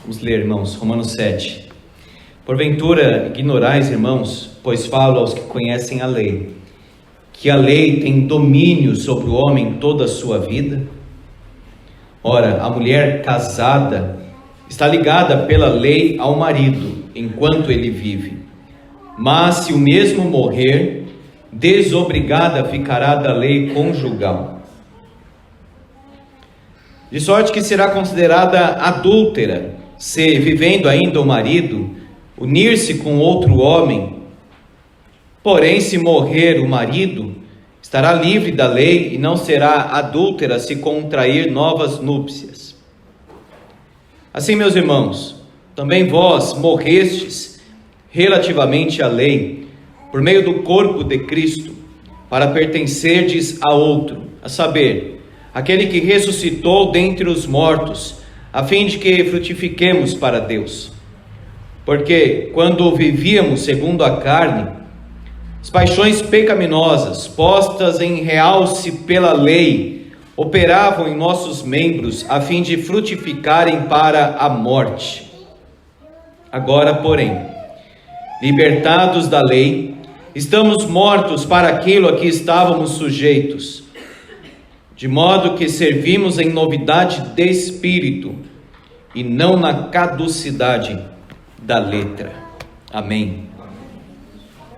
Vamos ler, irmãos, Romanos 7. Porventura ignorais, irmãos, pois falo aos que conhecem a lei, que a lei tem domínio sobre o homem toda a sua vida? Ora, a mulher casada está ligada pela lei ao marido, enquanto ele vive. Mas se o mesmo morrer, desobrigada ficará da lei conjugal. De sorte que será considerada adúltera, se, vivendo ainda o marido, unir-se com outro homem. Porém, se morrer o marido, estará livre da lei e não será adúltera se contrair novas núpcias. Assim, meus irmãos, também vós morrestes relativamente à lei, por meio do corpo de Cristo, para pertencerdes a outro, a saber, aquele que ressuscitou dentre os mortos, a fim de que frutifiquemos para Deus. Porque, quando vivíamos segundo a carne, as paixões pecaminosas, postas em realce pela lei, operavam em nossos membros, a fim de frutificarem para a morte. Agora, porém, libertados da lei, estamos mortos para aquilo a que estávamos sujeitos, de modo que servimos em novidade de espírito e não na caducidade da letra. Amém.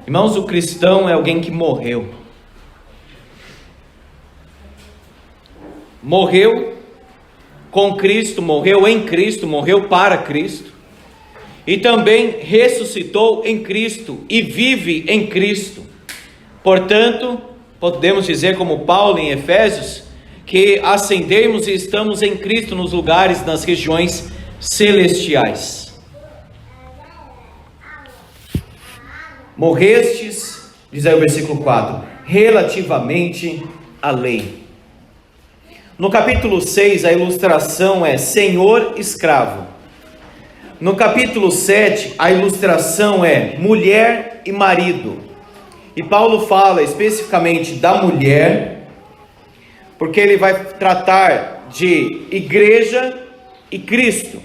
Irmãos, o cristão é alguém que morreu. Morreu com Cristo, morreu em Cristo, morreu para Cristo. E também ressuscitou em Cristo e vive em Cristo. Portanto, podemos dizer como Paulo em Efésios, que ascendemos e estamos em Cristo nos lugares, nas regiões celestiais. Morrestes, diz aí o versículo 4, relativamente à lei. No capítulo 6, a ilustração é senhor escravo. No capítulo 7, a ilustração é mulher e marido. E Paulo fala especificamente da mulher, porque ele vai tratar de igreja e Cristo.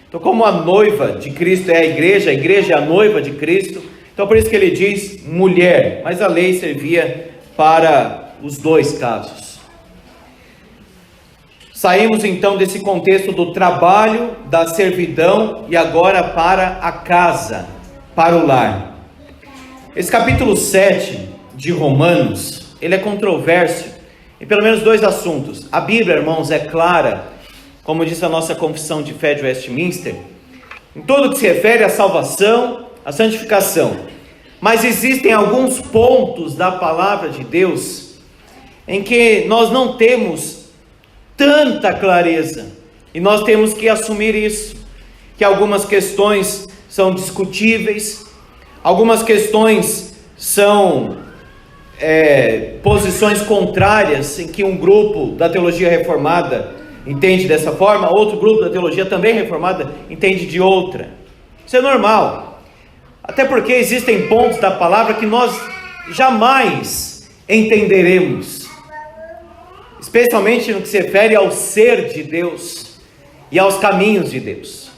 Então, como a noiva de Cristo é a igreja é a noiva de Cristo, então por isso que ele diz mulher, mas a lei servia para os dois casos. Saímos então desse contexto do trabalho, da servidão e agora para a casa, para o lar. Esse capítulo 7 de Romanos, ele é controverso em pelo menos dois assuntos. A Bíblia, irmãos, é clara, como diz a nossa confissão de fé de Westminster, em tudo que se refere à salvação, à santificação. Mas existem alguns pontos da palavra de Deus em que nós não temos tanta clareza, e nós temos que assumir isso, que algumas questões são discutíveis, algumas questões são posições contrárias, em que um grupo da teologia reformada entende dessa forma, outro grupo da teologia também reformada entende de outra. Isso é normal, até porque existem pontos da palavra que nós jamais entenderemos, especialmente no que se refere ao ser de Deus e aos caminhos de Deus.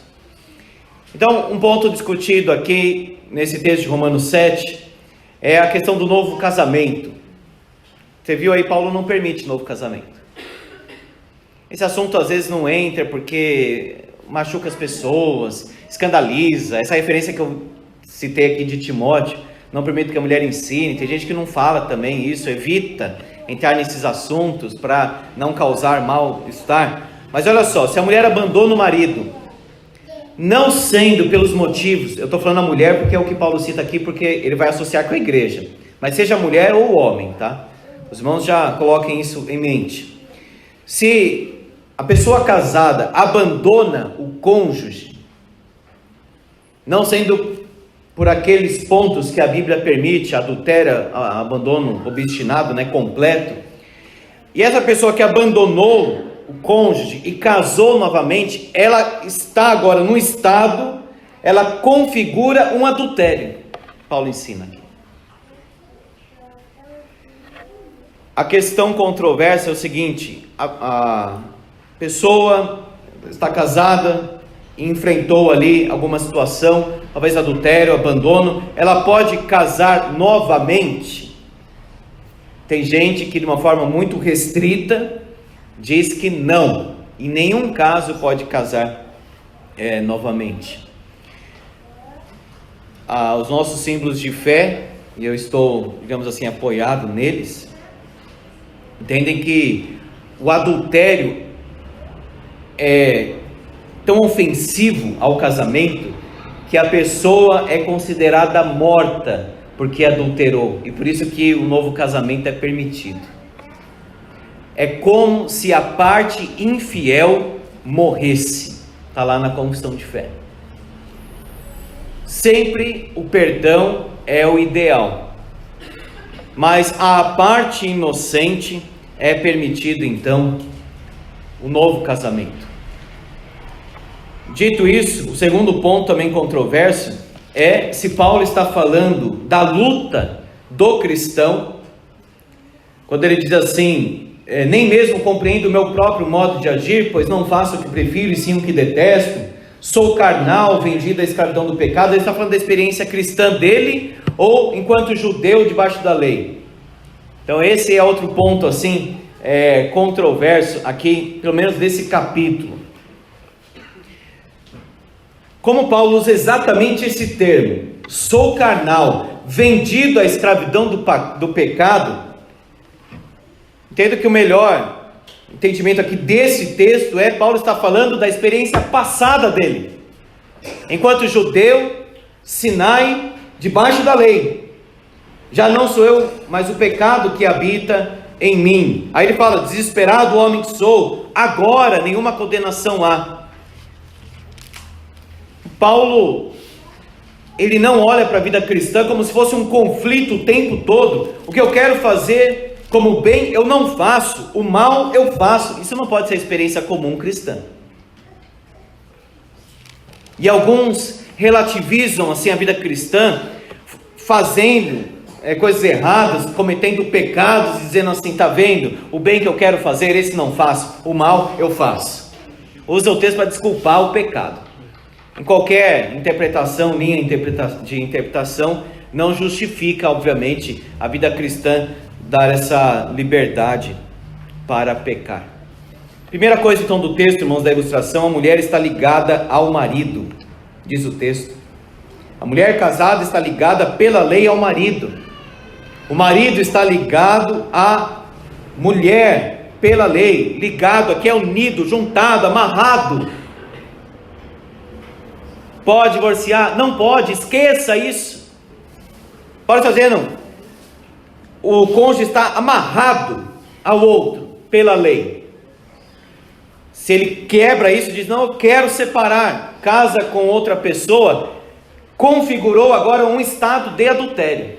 Então, um ponto discutido aqui nesse texto de Romanos 7 é a questão do novo casamento. Você viu aí, Paulo não permite novo casamento. Esse assunto às vezes não entra porque machuca as pessoas, escandaliza. Essa referência que eu citei aqui de Timóteo, não permite que a mulher ensine. Tem gente que não fala também isso, evita entrar nesses assuntos para não causar mal-estar. Mas olha só, se a mulher abandona o marido, não sendo pelos motivos, eu estou falando a mulher porque é o que Paulo cita aqui, porque ele vai associar com a igreja, mas seja mulher ou homem, tá? Os irmãos já coloquem isso em mente. Se a pessoa casada abandona o cônjuge, não sendo por aqueles pontos que a Bíblia permite, adultério, abandono obstinado, completo, e essa pessoa que abandonou o cônjuge e casou novamente, ela está agora num estado, ela configura um adultério. Paulo ensina aqui. A questão controversa é o seguinte: a pessoa está casada, enfrentou ali alguma situação, talvez adultério, abandono, ela pode casar novamente? Tem gente que de uma forma muito restrita diz que não, em nenhum caso pode casar novamente. Os nossos símbolos de fé, e eu estou, digamos assim, apoiado neles, entendem que o adultério é tão ofensivo ao casamento que a pessoa é considerada morta porque adulterou, e por isso que o novo casamento é permitido. É como se a parte infiel morresse, está lá na confissão de fé. Sempre o perdão é o ideal, mas a parte inocente é permitido então o novo casamento. Dito isso, o segundo ponto também controverso é se Paulo está falando da luta do cristão, quando ele diz assim: nem mesmo compreendo o meu próprio modo de agir, pois não faço o que prefiro e sim o que detesto, sou carnal, vendido à escravidão do pecado. Ele está falando da experiência cristã dele, ou enquanto judeu debaixo da lei? Então esse é outro ponto assim, controverso aqui, pelo menos desse capítulo. Como Paulo usa exatamente esse termo, sou carnal, vendido à escravidão do pecado, entendo que o melhor entendimento aqui desse texto Paulo está falando da experiência passada dele, enquanto judeu, Sinai, debaixo da lei. Já não sou eu, mas o pecado que habita em mim. Aí ele fala: desesperado homem que sou, agora nenhuma condenação há. Paulo, ele não olha para a vida cristã como se fosse um conflito o tempo todo. O que eu quero fazer como bem, eu não faço, o mal eu faço. Isso não pode ser a experiência comum cristã. E alguns relativizam assim a vida cristã, fazendo coisas erradas, cometendo pecados, dizendo assim: está vendo, o bem que eu quero fazer, esse não faço, o mal eu faço. Usa o texto para desculpar o pecado. Em qualquer interpretação, linha de interpretação, não justifica, obviamente, a vida cristã dar essa liberdade para pecar. Primeira coisa então do texto, irmãos, da ilustração: a mulher está ligada ao marido, diz o texto. A mulher casada está ligada pela lei ao marido. O marido está ligado à mulher pela lei. Ligado aqui é unido, juntado, amarrado. Pode divorciar? Não pode, esqueça isso. Paulo está dizendo, o cônjuge está amarrado ao outro pela lei. Se ele quebra isso, diz: não, eu quero separar, casa com outra pessoa, configurou agora um estado de adultério.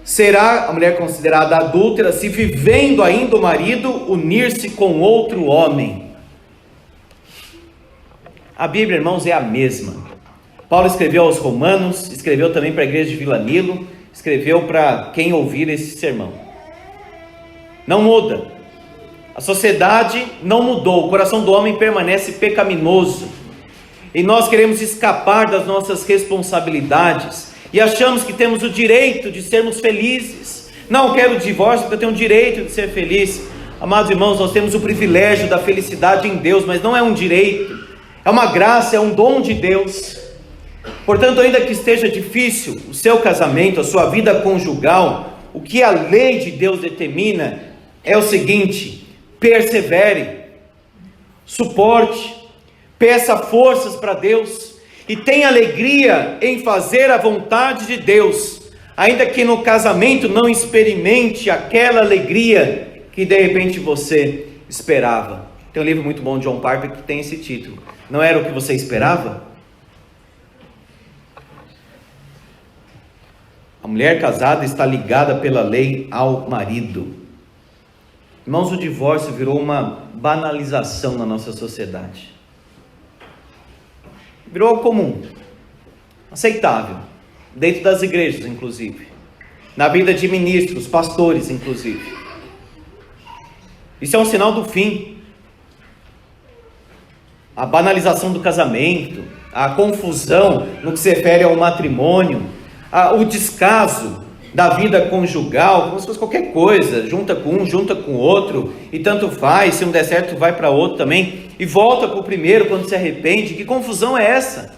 Será a mulher considerada adúltera se, vivendo ainda o marido, unir-se com outro homem? A Bíblia, irmãos, é a mesma. Paulo escreveu aos Romanos, escreveu também para a igreja de Vila Nilo, escreveu para quem ouvir esse sermão. Não muda. A sociedade não mudou, o coração do homem permanece pecaminoso. E nós queremos escapar das nossas responsabilidades e achamos que temos o direito de sermos felizes. Não quero divórcio porque eu tenho o direito de ser feliz. Amados irmãos, nós temos o privilégio da felicidade em Deus, mas não é um direito. É uma graça, é um dom de Deus. Portanto, ainda que esteja difícil o seu casamento, a sua vida conjugal, o que a lei de Deus determina é o seguinte: persevere, suporte, peça forças para Deus e tenha alegria em fazer a vontade de Deus, ainda que no casamento não experimente aquela alegria que de repente você esperava. Tem um livro muito bom de John Piper que tem esse título: Não Era o que Você Esperava? A mulher casada está ligada pela lei ao marido. Irmãos, o divórcio virou uma banalização na nossa sociedade. Virou algo comum, aceitável, dentro das igrejas inclusive, na vida de ministros, pastores inclusive. Isso é um sinal do fim. a banalização do casamento, a confusão no que se refere ao matrimônio, o descaso da vida conjugal, como se fosse qualquer coisa, junta com um, junta com o outro, e tanto faz, se não der certo vai para outro também, e volta para o primeiro quando se arrepende. Que confusão é essa?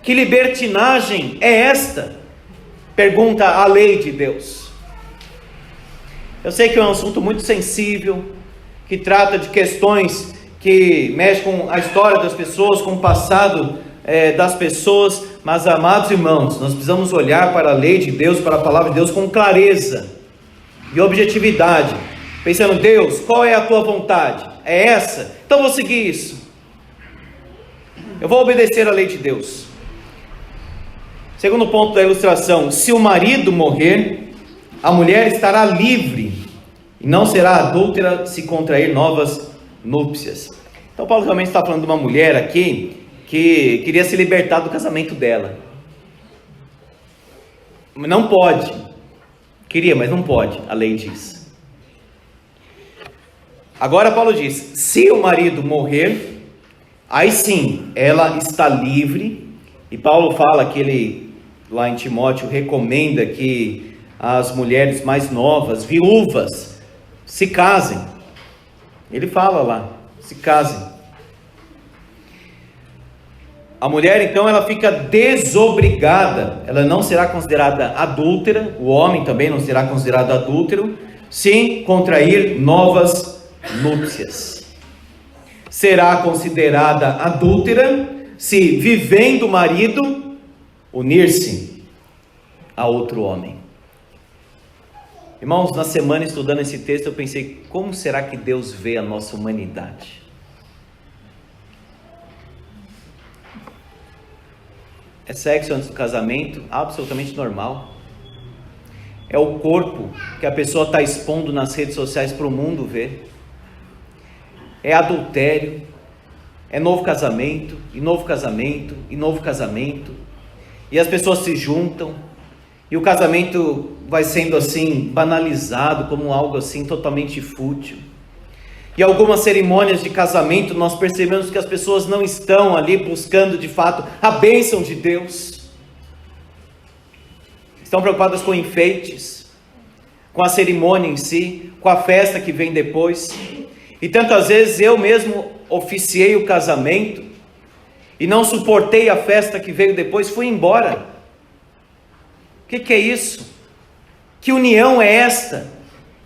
Que libertinagem é esta? Pergunta a lei de Deus. Eu sei que é um assunto muito sensível, que trata de questões que mexem com a história das pessoas, com o passado das pessoas, mas, amados irmãos, nós precisamos olhar para a lei de Deus, para a palavra de Deus com clareza e objetividade, pensando: Deus, qual é a tua vontade? É essa? Então vou seguir isso, eu vou obedecer a lei de Deus. Segundo ponto da ilustração: se o marido morrer, a mulher estará livre e não será adúltera se contrair novas núpcias. Então Paulo realmente está falando de uma mulher aqui que queria se libertar do casamento dela. Não pode. Queria, mas não pode, a lei diz. Agora Paulo diz: se o marido morrer, aí sim, ela está livre. E Paulo fala que ele, lá em Timóteo, recomenda que as mulheres mais novas, viúvas, se casem. Ele fala lá, se casem. A mulher então ela fica desobrigada, ela não será considerada adúltera, o homem também não será considerado adúltero, se contrair novas núpcias. Será considerada adúltera se, vivendo o marido, unir-se a outro homem. Irmãos, na semana estudando esse texto eu pensei: como será que Deus vê a nossa humanidade? É sexo antes do casamento, absolutamente normal. É o corpo que a pessoa está expondo nas redes sociais para o mundo ver. É adultério, é novo casamento, e novo casamento, e novo casamento. E as pessoas se juntam, e o casamento vai sendo assim banalizado como algo assim totalmente fútil. E algumas cerimônias de casamento nós percebemos que as pessoas não estão ali buscando de fato a bênção de Deus. Estão preocupadas com enfeites, com a cerimônia em si, com a festa que vem depois. E tantas vezes eu mesmo oficiei o casamento e não suportei a festa que veio depois, fui embora. O que é isso? Que união é esta?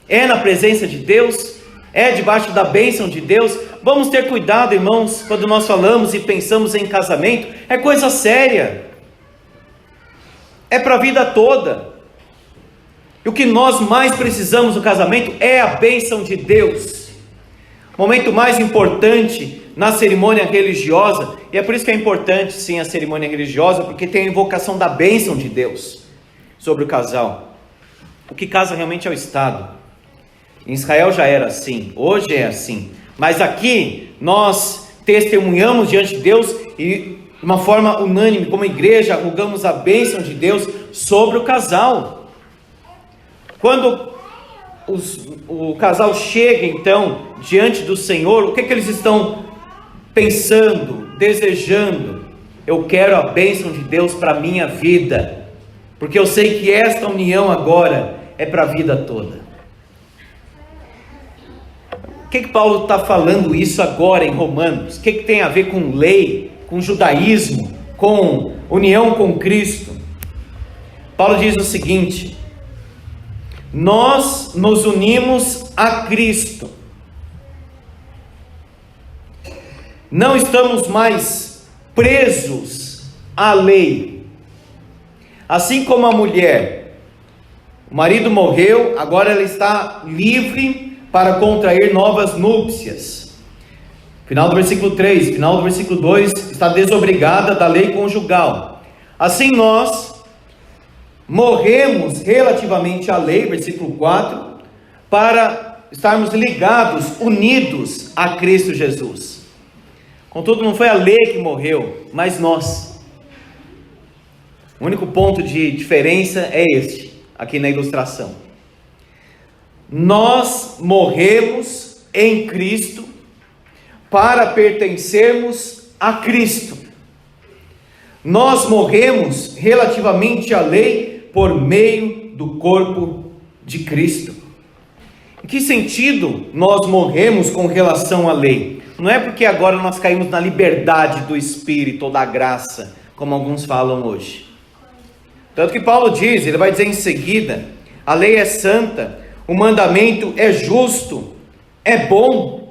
É na presença de Deus? É debaixo da bênção de Deus? Vamos ter cuidado, irmãos, quando nós falamos e pensamos em casamento. É coisa séria, é para a vida toda. E o que nós mais precisamos no casamento é a bênção de Deus. O momento mais importante na cerimônia religiosa, e é por isso que é importante sim a cerimônia religiosa, porque tem a invocação da bênção de Deus sobre o casal. O que casa realmente é o Estado. Em Israel já era assim, hoje é assim, mas aqui nós testemunhamos diante de Deus e de uma forma unânime, como igreja, rogamos a bênção de Deus sobre o casal. Quando o casal chega então diante do Senhor, o que eles estão pensando, desejando? Eu quero a bênção de Deus para a minha vida, porque eu sei que esta união agora é para a vida toda. Por que Paulo está falando isso agora em Romanos? O que tem a ver com lei, com judaísmo, com união com Cristo? Paulo diz o seguinte: nós nos unimos a Cristo, não estamos mais presos à lei. Assim como a mulher, o marido morreu, agora ela está livre para contrair novas núpcias. Final do versículo 3, final do versículo 2, está desobrigada da lei conjugal. Assim nós morremos relativamente à lei, versículo 4, para estarmos ligados, unidos a Cristo Jesus. Contudo, não foi a lei que morreu, mas nós. O único ponto de diferença é este, aqui na ilustração. Nós morremos em Cristo para pertencermos a Cristo. Nós morremos relativamente à lei por meio do corpo de Cristo. Em que sentido nós morremos com relação à lei? Não é porque agora nós caímos na liberdade do Espírito ou da graça, como alguns falam hoje. Tanto que Paulo diz, ele vai dizer em seguida, a lei é santa, o mandamento é justo, é bom.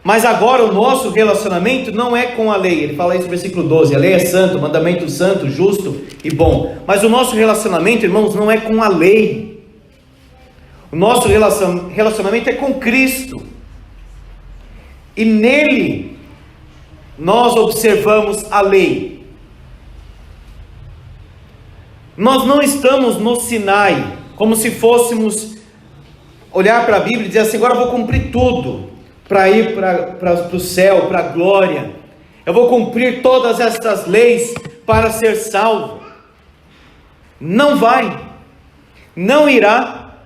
Mas agora o nosso relacionamento não é com a lei. Ele fala isso no versículo 12, a lei é santa, o mandamento santo, justo e bom. Mas o nosso relacionamento, irmãos, não é com a lei. O nosso relacionamento é com Cristo. E nele nós observamos a lei. Nós não estamos no Sinai, como se fôssemos olhar para a Bíblia e dizer assim, agora eu vou cumprir tudo, para ir para o céu, para a glória. Eu vou cumprir todas estas leis para ser salvo. Não vai, não irá.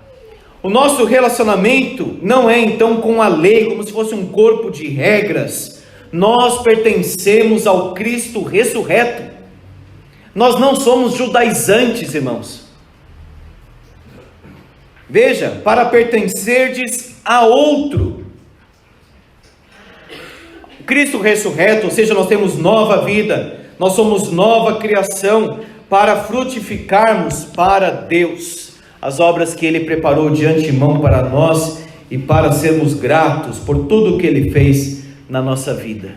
O nosso relacionamento não é então com a lei, como se fosse um corpo de regras. Nós pertencemos ao Cristo ressurreto. Nós não somos judaizantes, irmãos. Veja, para pertencerdes a outro. Cristo ressurreto, ou seja, nós temos nova vida, nós somos nova criação, para frutificarmos para Deus as obras que Ele preparou de antemão para nós e para sermos gratos por tudo o que Ele fez na nossa vida.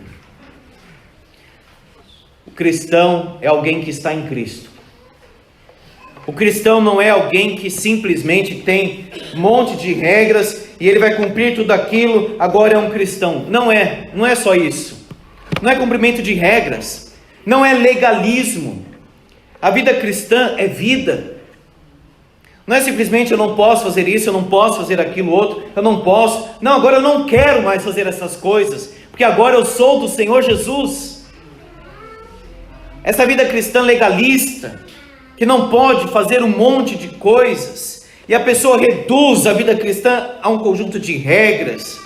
O cristão é alguém que está em Cristo. O cristão não é alguém que simplesmente tem um monte de regras e ele vai cumprir tudo aquilo, agora é um cristão. Não é só isso. Não é cumprimento de regras, não é legalismo. A vida cristã é vida. Não é simplesmente eu não posso fazer isso, eu não posso fazer aquilo outro, eu não posso. Não, agora eu não quero mais fazer essas coisas, porque agora eu sou do Senhor Jesus. Essa vida cristã legalista, que não pode fazer um monte de coisas, e a pessoa reduz a vida cristã a um conjunto de regras,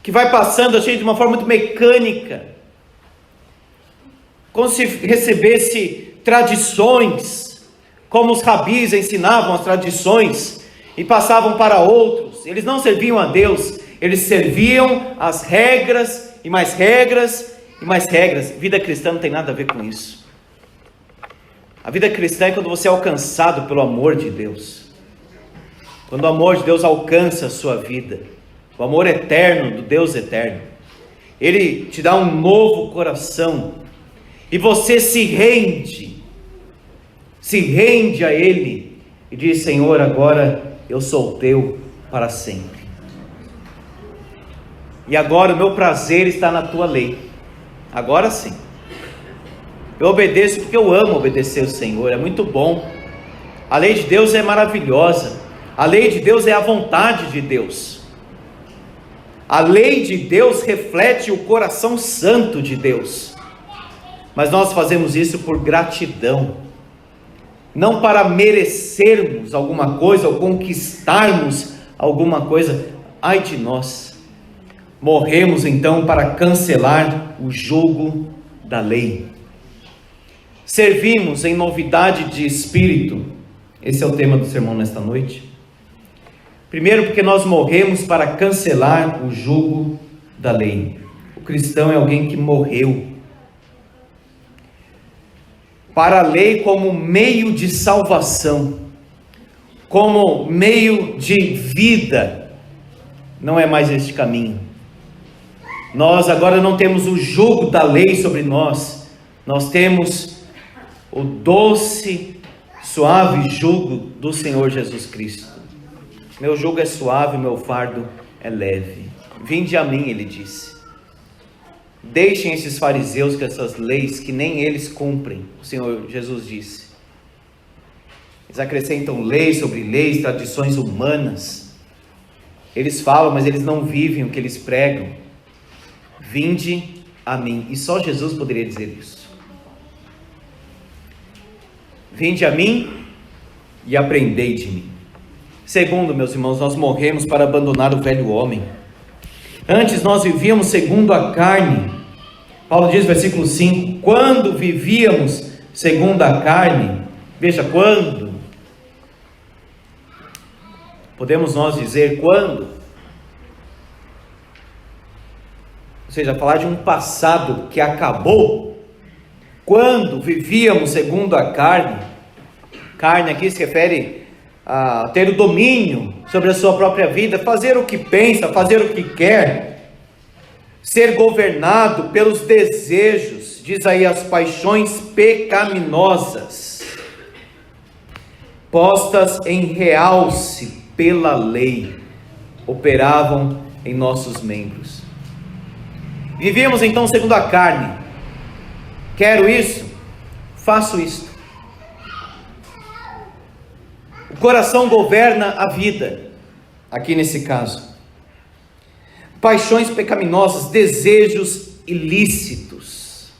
que vai passando de uma forma muito mecânica, como se recebesse tradições, como os rabis ensinavam as tradições, e passavam para outros. Eles não serviam a Deus, eles serviam as regras, e mais regras, e mais regras. Vida cristã não tem nada a ver com isso. A vida cristã é quando você é alcançado pelo amor de Deus. Quando o amor de Deus alcança a sua vida. O amor eterno do Deus eterno. Ele te dá um novo coração. E você se rende a Ele. E diz, Senhor, agora eu sou teu para sempre. E agora o meu prazer está na tua lei. Agora sim. Eu obedeço porque eu amo obedecer ao Senhor, é muito bom. A lei de Deus é maravilhosa. A lei de Deus é a vontade de Deus. A lei de Deus reflete o coração santo de Deus. Mas nós fazemos isso por gratidão, não para merecermos alguma coisa ou conquistarmos alguma coisa. Ai de nós, morremos então para cancelar o jugo da lei. Servimos em novidade de espírito. Esse é o tema do sermão nesta noite. Primeiro, porque nós morremos para cancelar o jugo da lei. O cristão é alguém que morreu para a lei como meio de salvação, como meio de vida. Não é mais este caminho. Nós agora não temos o jugo da lei sobre nós. Nós temos o doce, suave jugo do Senhor Jesus Cristo. Meu jugo é suave, meu fardo é leve. Vinde a mim, ele disse. Deixem esses fariseus com essas leis que nem eles cumprem, o Senhor Jesus disse. Eles acrescentam leis sobre leis, tradições humanas. Eles falam, mas eles não vivem o que eles pregam. Vinde a mim. E só Jesus poderia dizer isso. Vinde a mim e aprendei de mim. Segundo, meus irmãos, nós morremos para abandonar o velho homem. Antes nós vivíamos segundo a carne. Paulo diz, versículo 5, quando vivíamos segundo a carne, veja, quando, podemos nós dizer quando, ou seja, falar de um passado que acabou. Quando vivíamos segundo a carne, carne aqui se refere a ter o domínio sobre a sua própria vida, fazer o que pensa, fazer o que quer, ser governado pelos desejos, diz aí, as paixões pecaminosas, postas em realce pela lei, operavam em nossos membros. Vivíamos então segundo a carne. Quero isso, faço isto. O coração governa a vida, aqui nesse caso. Paixões pecaminosas, desejos ilícitos,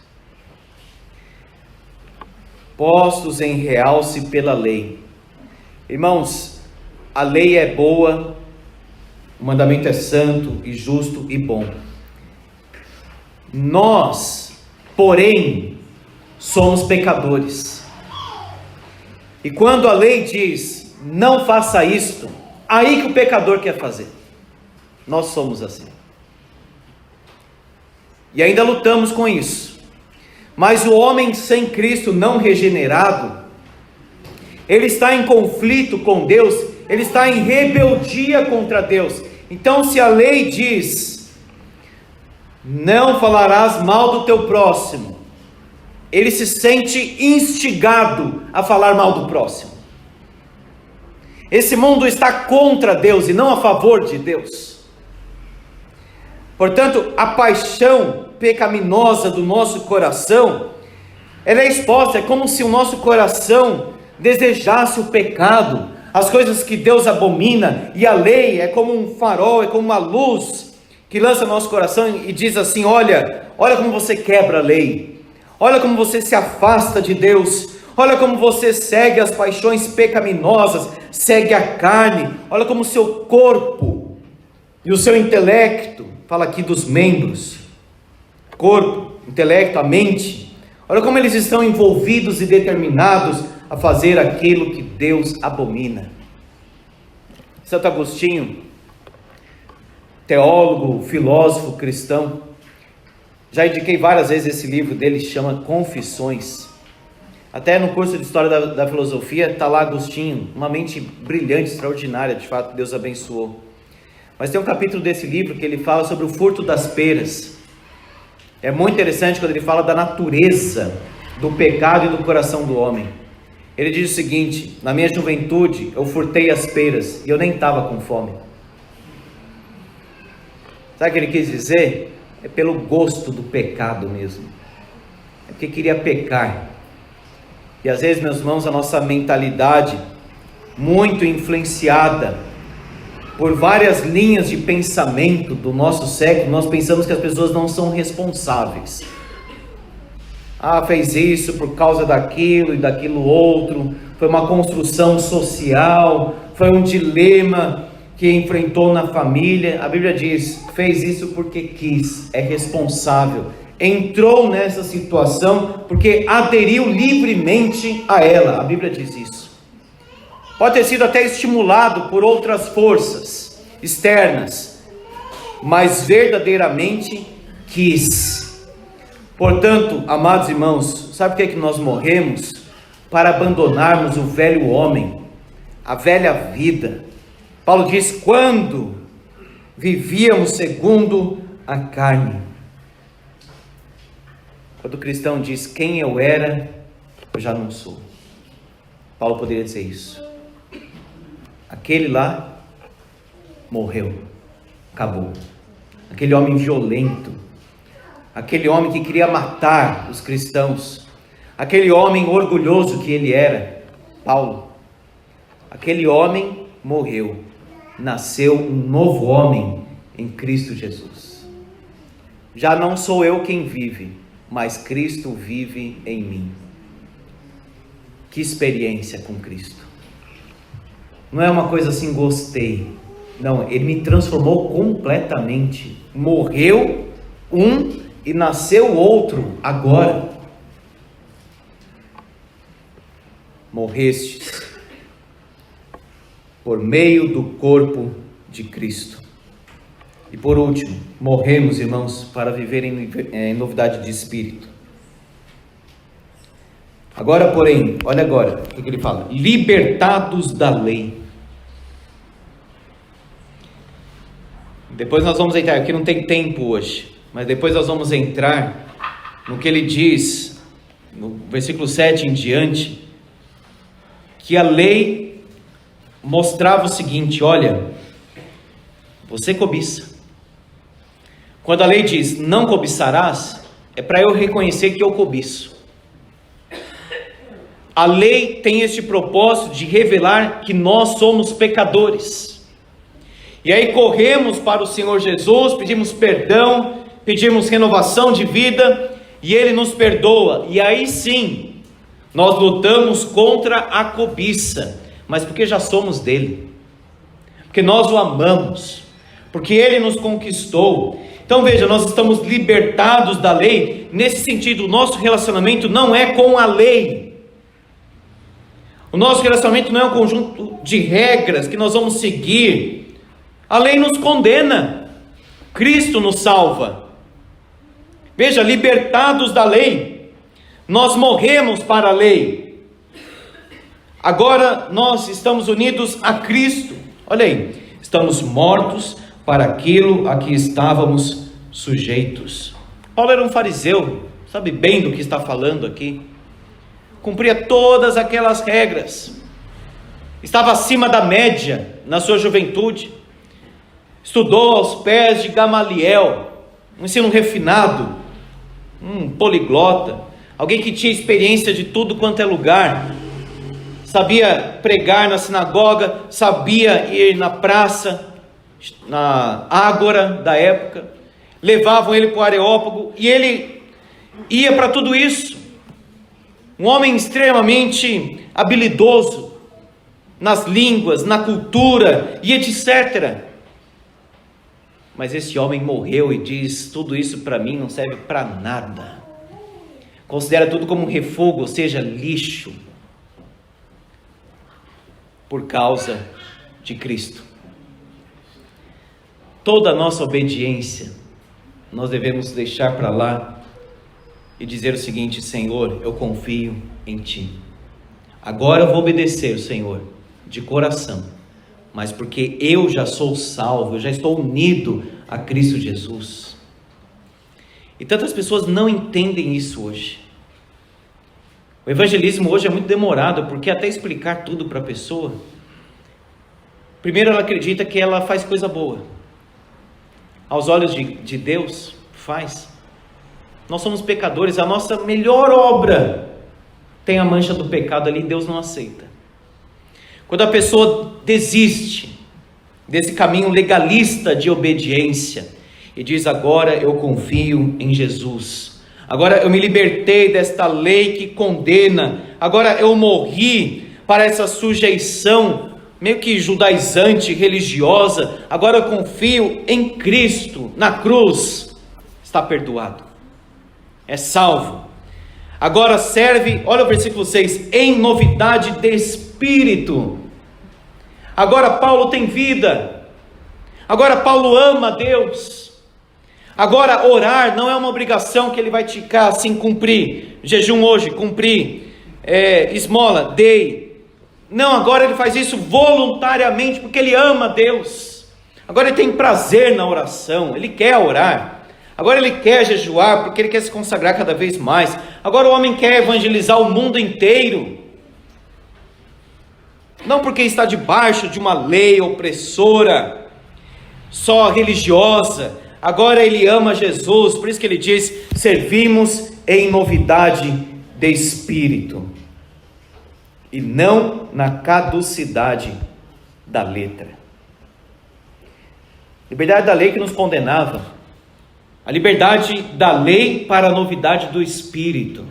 postos em realce pela lei. Irmãos, a lei é boa, o mandamento é santo e justo e bom. Nós, porém, somos pecadores. E quando a lei diz, não faça isto, aí que o pecador quer fazer. Nós somos assim. E ainda lutamos com isso. Mas o homem sem Cristo, não regenerado, ele está em conflito com Deus, ele está em rebeldia contra Deus. Então, se a lei diz, não falarás mal do teu próximo, ele se sente instigado a falar mal do próximo. Esse mundo está contra Deus e não a favor de Deus. Portanto, a paixão pecaminosa do nosso coração, ela é exposta, é como se o nosso coração desejasse o pecado, as coisas que Deus abomina, e a lei é como um farol, é como uma luz que lança no nosso coração e diz assim, olha como você quebra a lei, olha como você se afasta de Deus, olha como você segue as paixões pecaminosas, segue a carne, olha como o seu corpo e o seu intelecto, fala aqui dos membros, corpo, intelecto, a mente, olha como eles estão envolvidos e determinados a fazer aquilo que Deus abomina. Santo Agostinho, teólogo, filósofo cristão, já indiquei várias vezes esse livro dele, chama Confissões. Até no curso de História da Filosofia está lá Agostinho, uma mente brilhante, extraordinária, de fato, Deus abençoou. Mas tem um capítulo desse livro que ele fala sobre o furto das peras. É muito interessante quando ele fala da natureza do pecado e do coração do homem. Ele diz o seguinte, na minha juventude eu furtei as peras e eu nem estava com fome. Sabe o que ele quis dizer? É pelo gosto do pecado mesmo. É porque queria pecar. E às vezes, meus irmãos, a nossa mentalidade, muito influenciada por várias linhas de pensamento do nosso século, nós pensamos que as pessoas não são responsáveis. Fez isso por causa daquilo e daquilo outro, foi uma construção social, foi um dilema que enfrentou na família. A Bíblia diz, fez isso porque quis, é responsável, entrou nessa situação porque aderiu livremente a ela. A Bíblia diz isso. Pode ter sido até estimulado por outras forças externas, mas verdadeiramente quis. Portanto, amados irmãos, sabe por que nós morremos? Para abandonarmos o velho homem, a velha vida. Paulo diz, quando vivíamos segundo a carne. Quando o cristão diz, quem eu era, eu já não sou. Paulo poderia dizer isso. Aquele lá morreu, acabou. Aquele homem violento, aquele homem que queria matar os cristãos, aquele homem orgulhoso que ele era, Paulo, aquele homem morreu, nasceu um novo homem em Cristo Jesus. Já não sou eu quem vive, mas Cristo vive em mim. Que experiência com Cristo! Não é uma coisa assim, gostei. Não, Ele me transformou completamente. Morreu um e nasceu outro agora. Morrestes por meio do corpo de Cristo. E por último, morremos, irmãos, para viver em novidade de espírito. Agora, porém, olha agora o que ele fala: libertados da lei. Depois nós vamos entrar, aqui não tem tempo hoje, mas depois nós vamos entrar no que ele diz, no versículo 7 em diante, que a lei mostrava o seguinte: olha, você cobiça. Quando a lei diz não cobiçarás, é para eu reconhecer que eu cobiço. A lei tem este propósito de revelar que nós somos pecadores. E aí corremos para o Senhor Jesus, pedimos perdão, pedimos renovação de vida, e Ele nos perdoa. E aí sim, nós lutamos contra a cobiça, mas porque já somos dele, porque nós o amamos, porque Ele nos conquistou. Então veja, nós estamos libertados da lei. Nesse sentido, o nosso relacionamento não é com a lei. O nosso relacionamento não é um conjunto de regras que nós vamos seguir. A lei nos condena, Cristo nos salva. Veja, libertados da lei, nós morremos para a lei. Agora nós estamos unidos a Cristo. Olha aí, estamos mortos para aquilo a que estávamos sujeitos. Paulo era um fariseu, sabe bem do que está falando aqui. Cumpria todas aquelas regras, estava acima da média na sua juventude, estudou aos pés de Gamaliel, um ensino refinado, um poliglota, alguém que tinha experiência de tudo quanto é lugar, sabia pregar na sinagoga, sabia ir na praça, na ágora da época, levavam ele para o Areópago, e ele ia para tudo isso, um homem extremamente habilidoso, nas línguas, na cultura, e etc. Mas esse homem morreu e diz, tudo isso para mim não serve para nada, considera tudo como um refúgio, ou seja, lixo, por causa de Cristo. Toda a nossa obediência, nós devemos deixar para lá e dizer o seguinte: Senhor, eu confio em Ti. Agora eu vou obedecer, Senhor, de coração, mas porque eu já sou salvo, eu já estou unido a Cristo Jesus. E tantas pessoas não entendem isso hoje. O evangelismo hoje é muito demorado, porque até explicar tudo para a pessoa, primeiro ela acredita que ela faz coisa boa. Aos olhos de Deus, faz. Nós somos pecadores, a nossa melhor obra tem a mancha do pecado ali, Deus não aceita. Quando a pessoa desiste desse caminho legalista de obediência e diz: agora eu confio em Jesus, agora eu me libertei desta lei que condena, agora eu morri para essa sujeição meio que judaizante, religiosa, agora eu confio em Cristo, na cruz, está perdoado, é salvo. Agora serve, olha o versículo 6, em novidade de espírito. Agora Paulo tem vida, agora Paulo ama a Deus. Agora orar não é uma obrigação que ele vai ficar assim, cumprir, jejum hoje, cumprir, esmola, dei. Não, agora ele faz isso voluntariamente, porque ele ama Deus. Agora ele tem prazer na oração, ele quer orar. Agora ele quer jejuar, porque ele quer se consagrar cada vez mais. Agora o homem quer evangelizar o mundo inteiro. Não porque está debaixo de uma lei opressora, só religiosa. Agora ele ama Jesus, por isso que ele diz: servimos em novidade de espírito, e não na caducidade da letra. Liberdade da lei que nos condenava, a liberdade da lei para a novidade do espírito.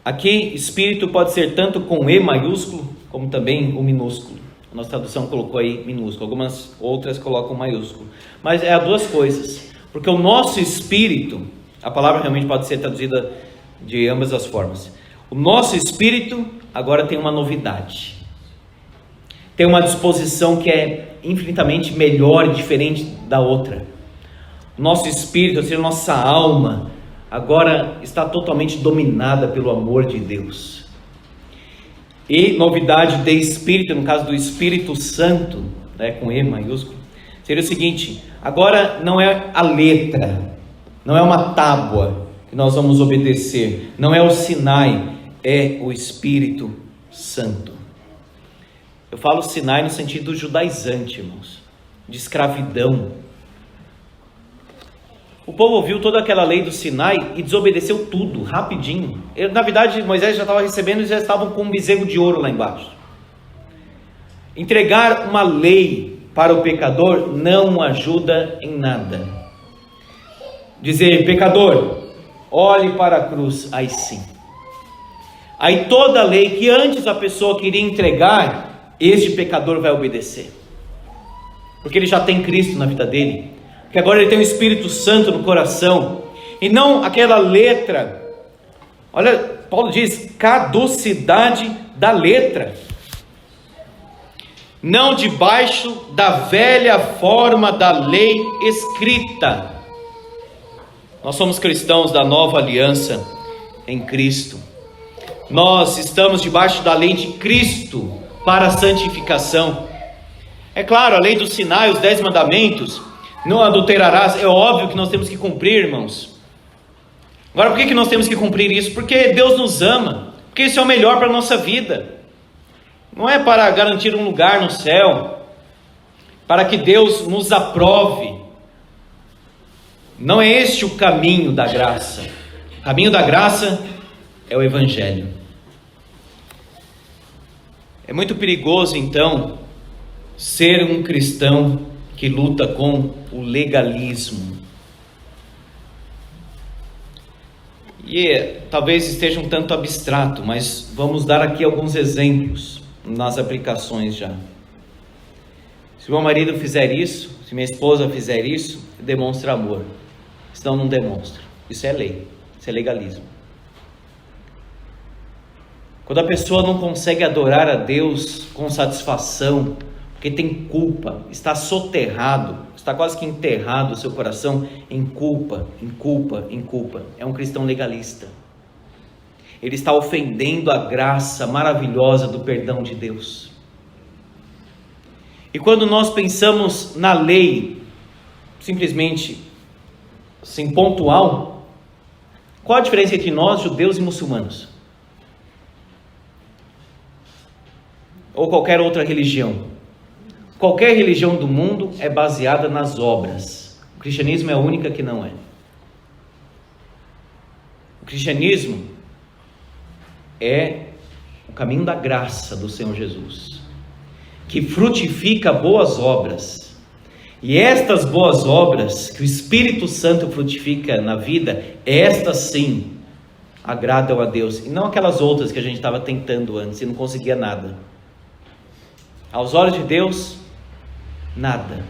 Aqui, espírito pode ser tanto com E maiúsculo, como também o minúsculo. A nossa tradução colocou aí minúsculo, algumas outras colocam maiúsculo. Mas é as duas coisas. Porque o nosso espírito, a palavra realmente pode ser traduzida de ambas as formas. O nosso espírito agora tem uma novidade. Tem uma disposição que é infinitamente melhor e diferente da outra. O nosso espírito, ou seja, a nossa alma, agora está totalmente dominada pelo amor de Deus. E novidade de espírito, no caso do Espírito Santo, né, com E maiúsculo, seria o seguinte: agora não é a letra, não é uma tábua que nós vamos obedecer, não é o Sinai, é o Espírito Santo. Eu falo Sinai no sentido judaizante, irmãos, de escravidão. O povo ouviu toda aquela lei do Sinai e desobedeceu tudo, rapidinho. Na verdade, Moisés já estava recebendo e já estavam com um bezerro de ouro lá embaixo. Entregar uma lei para o pecador não ajuda em nada. Dizer, pecador, olhe para a cruz, aí sim. Aí toda a lei que antes a pessoa queria entregar, este pecador vai obedecer. Porque ele já tem Cristo na vida dele. Que agora ele tem o Espírito Santo no coração, e não aquela letra. Olha, Paulo diz, caducidade da letra, não debaixo da velha forma da lei escrita. Nós somos cristãos da nova aliança em Cristo. Nós estamos debaixo da lei de Cristo para a santificação. É claro, a lei do Sinai, os 10 mandamentos, não adulterarás, é óbvio que nós temos que cumprir, irmãos. Agora, por que nós temos que cumprir isso? Porque Deus nos ama, porque isso é o melhor para a nossa vida. Não é para garantir um lugar no céu, para que Deus nos aprove. Não é este o caminho da graça. O caminho da graça é o Evangelho. É muito perigoso, então, ser um cristão que luta com o legalismo. E talvez esteja um tanto abstrato, mas vamos dar aqui alguns exemplos nas aplicações já. Se o meu marido fizer isso, se minha esposa fizer isso, demonstra amor. Senão não demonstra. Isso é lei, isso é legalismo. Quando a pessoa não consegue adorar a Deus com satisfação, porque tem culpa, está soterrado, está quase que enterrado o seu coração em culpa, em culpa, em culpa. É um cristão legalista. Ele está ofendendo a graça maravilhosa do perdão de Deus. E quando nós pensamos na lei, simplesmente, assim, pontual, qual a diferença entre nós, judeus e muçulmanos? Ou qualquer outra religião? Qualquer religião do mundo é baseada nas obras. O cristianismo é a única que não é. O cristianismo é o caminho da graça do Senhor Jesus, que frutifica boas obras. E estas boas obras que o Espírito Santo frutifica na vida, estas sim agradam a Deus. E não aquelas outras que a gente estava tentando antes e não conseguia nada. Aos olhos de Deus, nada.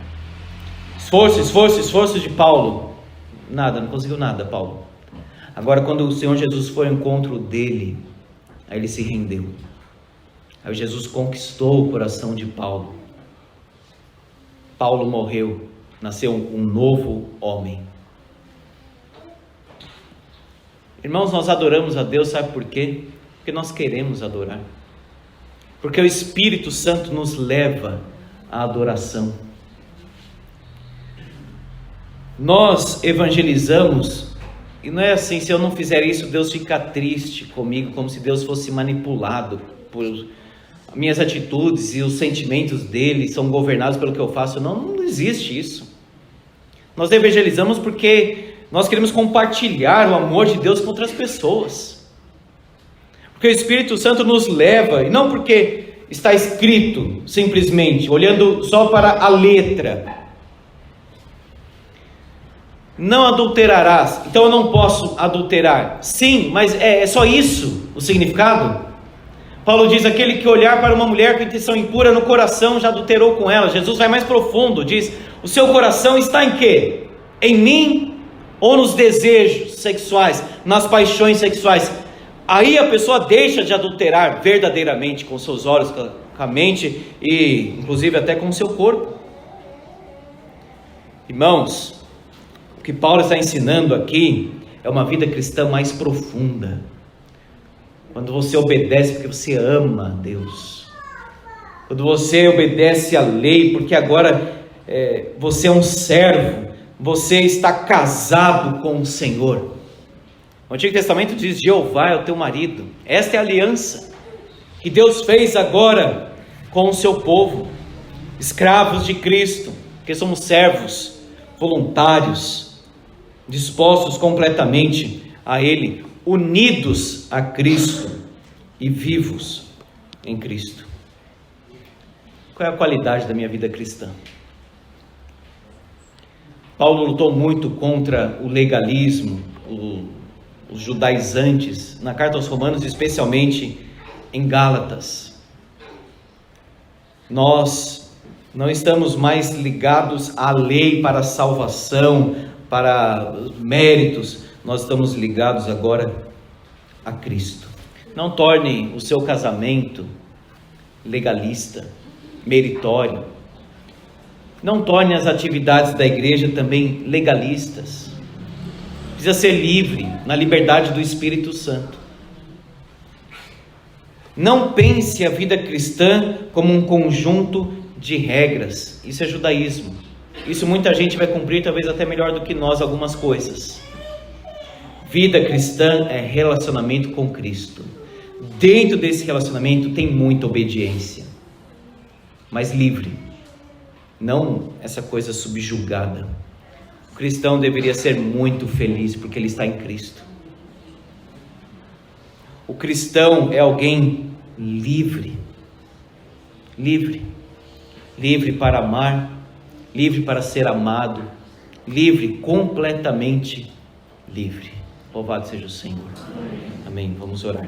Esforço de Paulo. Nada, não conseguiu nada, Paulo. Agora, quando o Senhor Jesus foi ao encontro dele, aí ele se rendeu. Aí Jesus conquistou o coração de Paulo. Paulo morreu, nasceu um novo homem. Irmãos, nós adoramos a Deus, sabe por quê? Porque nós queremos adorar. Porque o Espírito Santo nos leva à adoração. Nós evangelizamos, e não é assim, se eu não fizer isso, Deus fica triste comigo, como se Deus fosse manipulado por minhas atitudes e os sentimentos dele são governados pelo que eu faço. Não existe isso. Nós evangelizamos porque nós queremos compartilhar o amor de Deus com outras pessoas. Porque o Espírito Santo nos leva, e não porque está escrito simplesmente, olhando só para a letra. Não adulterarás, então eu não posso adulterar. Sim, mas é só isso o significado? Paulo diz: aquele que olhar para uma mulher com intenção impura no coração já adulterou com ela. Jesus vai mais profundo, diz: o seu coração está em quê? Em mim ou nos desejos sexuais, nas paixões sexuais? Aí a pessoa deixa de adulterar verdadeiramente com seus olhos, com a mente e inclusive até com o seu corpo. Irmãos, o que Paulo está ensinando aqui é uma vida cristã mais profunda. Quando você obedece porque você ama a Deus, quando você obedece à lei porque agora você é um servo, você está casado com o Senhor. O Antigo Testamento diz: Jeová é o teu marido. Esta é a aliança que Deus fez agora com o seu povo, escravos de Cristo, que somos servos voluntários, dispostos completamente a Ele, unidos a Cristo e vivos em Cristo. Qual é a qualidade da minha vida cristã? Paulo lutou muito contra o legalismo, os judaizantes, na carta aos Romanos, especialmente em Gálatas. Nós não estamos mais ligados à lei para a salvação, para méritos, nós estamos ligados agora a Cristo. Não torne o seu casamento legalista, meritório. Não torne as atividades da igreja também legalistas. Precisa ser livre, na liberdade do Espírito Santo. Não pense a vida cristã como um conjunto de regras. Isso é judaísmo. Isso muita gente vai cumprir, talvez até melhor do que nós, algumas coisas. Vida cristã é relacionamento com Cristo. Dentro desse relacionamento tem muita obediência, mas livre, não essa coisa subjugada. O cristão deveria ser muito feliz porque ele está em Cristo. O cristão é alguém livre, livre para amar, livre para ser amado, livre, completamente livre. Louvado seja o Senhor. Amém. Vamos orar.